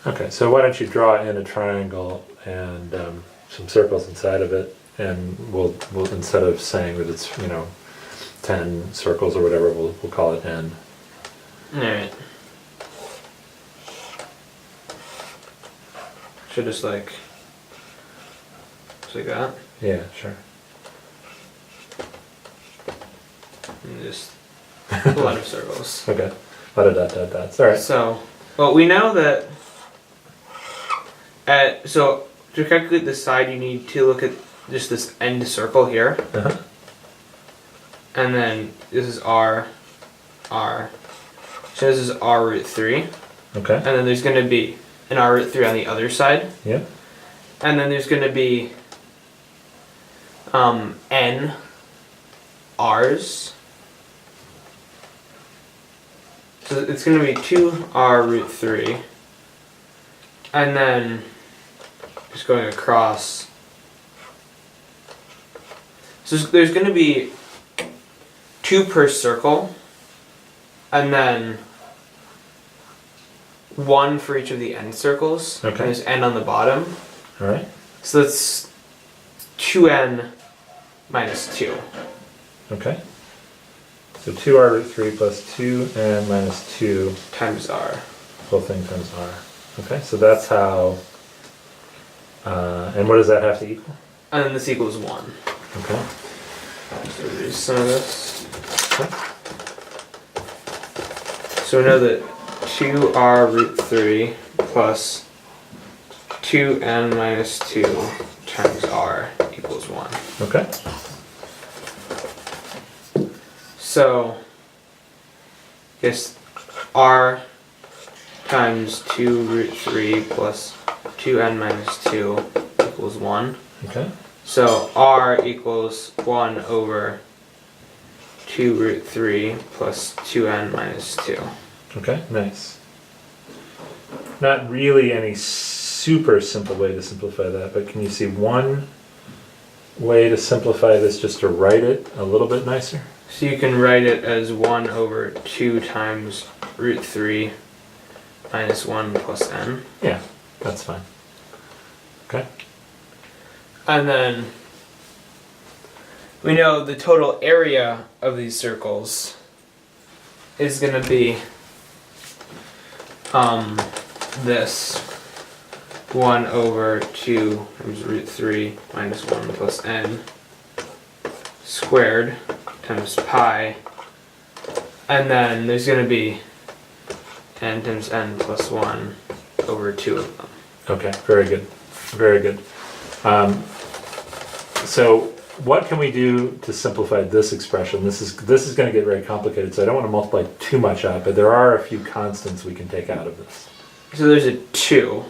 Okay, so why don't you draw in a triangle and some circles inside of it, and we'll instead of saying that it's 10 circles or whatever, we'll call it n. All right. Should just like that. Yeah, sure. And just a lot of circles. Okay. A lot of dot dot dots. All right. So, well, we know that. So to calculate the side, you need to look at just this end circle here, and then this is r. So this is r root 3. Okay. And then there's going to be an r root 3 on the other side. Yeah. And then there's going to be n r's. So it's going to be 2r root 3. And then just going across. So there's going to be 2 per circle. And then 1 for each of the end circles. Okay. And there's n on the bottom. All right. So that's 2n minus 2. Okay. So 2r root 3 plus 2n minus 2 Times r. whole thing times r. Okay, so that's how, and what does that have to equal? And then this equals 1. Okay. So reduce some of this. Okay. So we know that 2r root 3 plus 2n minus 2 times r equals 1. Okay. So, I guess r times 2 root 3 plus 2n minus 2 equals 1. Okay. So r equals 1 over 2 root 3 plus 2n minus 2. Okay, nice. Not really any super simple way to simplify that, but can you see one way to simplify this just to write it a little bit nicer? So you can write it as 1 over 2 times root 3 minus 1 plus n. Yeah, that's fine. Okay. And then we know the total area of these circles is going to be this 1 over 2 times root 3 minus 1 plus n squared times pi, and then there's going to be n times n plus 1 over 2 of them. Okay, very good. Very good. So what can we do to simplify this expression? This is going to get very complicated, so I don't want to multiply too much out, but there are a few constants we can take out of this. So there's a 2.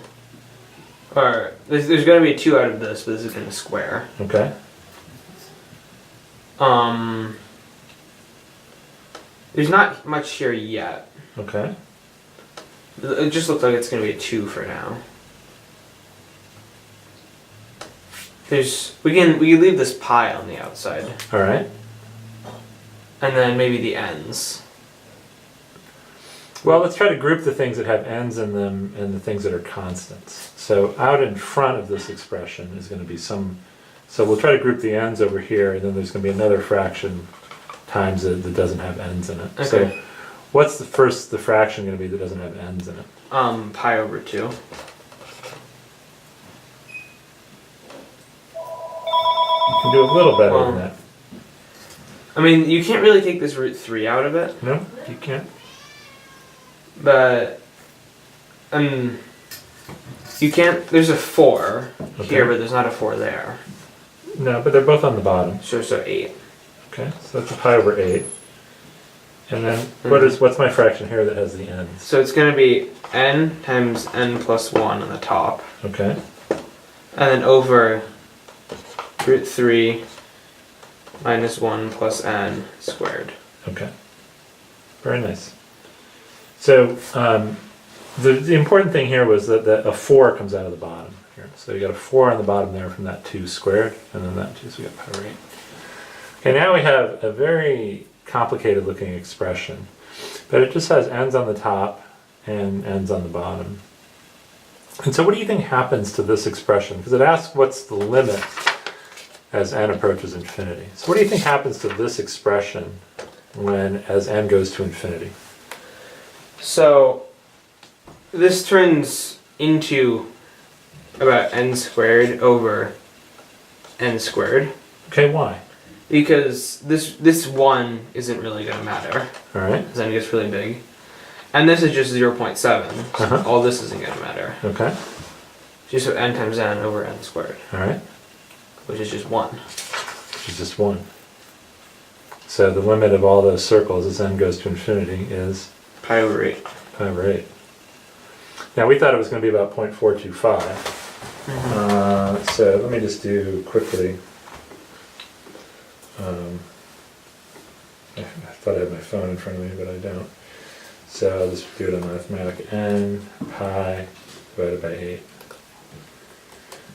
Or there's going to be a 2 out of this, but this is going to square. Okay. There's not much here yet. Okay. It just looks like it's going to be a 2 for now. We can leave this pi on the outside. All right. And then maybe the ends. Well, let's try to group the things that have n's in them and the things that are constants. So out in front of this expression is going to be some, so we'll try to group the n's over here, and then there's going to be another fraction times it that doesn't have n's in it. Okay. So what's the fraction going to be that doesn't have n's in it? Pi over 2. You can do a little better than that. I mean, you can't really take this root 3 out of it. No, you can't. But you can't. There's a 4 here, but there's not a 4 there. No, but they're both on the bottom. So 8. Okay, so that's a pi over 8. And then what's my fraction here that has the n's? So it's going to be n times n plus 1 on the top. Okay. And then over root 3 minus 1 plus n squared. Okay. Very nice. So the important thing here was that a 4 comes out of the bottom here. So you got a 4 on the bottom there from that 2 squared, and then that 2, so we got pi over 8. Okay, now we have a very complicated looking expression, but it just has n's on the top and n's on the bottom. And so what do you think happens to this expression? Because it asks what's the limit as n approaches infinity. So what do you think happens to this expression when as n goes to infinity? So this turns into about n squared over n squared. Okay, why? Because this 1 isn't really going to matter. All right. Because n gets really big. And this is just 0.7. So all this isn't going to matter. Okay. Just so n times n over n squared. All right. Which is just 1. Which is just 1. So the limit of all those circles as n goes to infinity is? Pi over 8. Pi over 8. Now we thought it was going to be about 0.425. So let me just do quickly. I thought I had my phone in front of me, but I don't. So I'll just do it on mathematic. N pi divided by 8,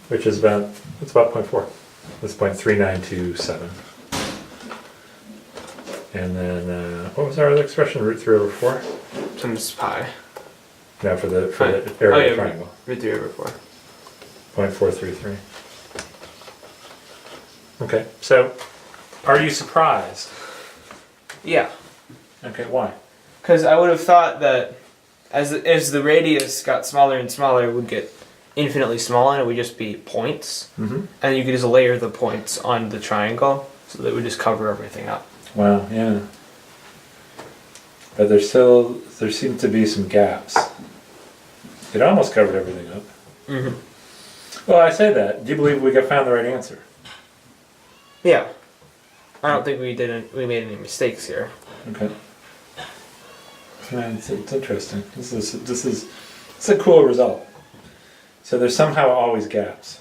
which is about, it's about 0.4. That's 0.3927. And then, what was our other expression? Root 3 over 4? Times pi. No, for the area of the triangle. Root 3 over 4. 0.433. Okay, so are you surprised? Yeah. Okay, why? Because I would have thought that as the radius got smaller and smaller, it would get infinitely smaller and it would just be points. Mm-hmm. And you could just layer the points on the triangle so that it would just cover everything up. Wow, yeah. But there seem to be some gaps. It almost covered everything up. Mm-hmm. Well, I say that. Do you believe we found the right answer? Yeah. I don't think we made any mistakes here. Okay. Yeah, it's interesting. This is a cool result. So there's somehow always gaps.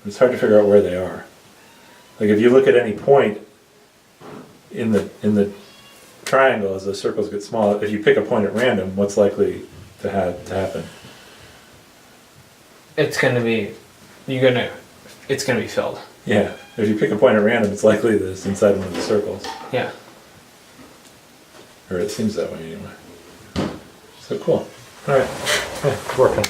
It's hard to figure out where they are. Like if you look at any point in the triangle as the circles get smaller, if you pick a point at random, what's likely to happen? It's gonna be filled. Yeah. If you pick a point at random, it's likely that it's inside one of the circles. Yeah. Or it seems that way anyway. So cool. All right. Yeah, working.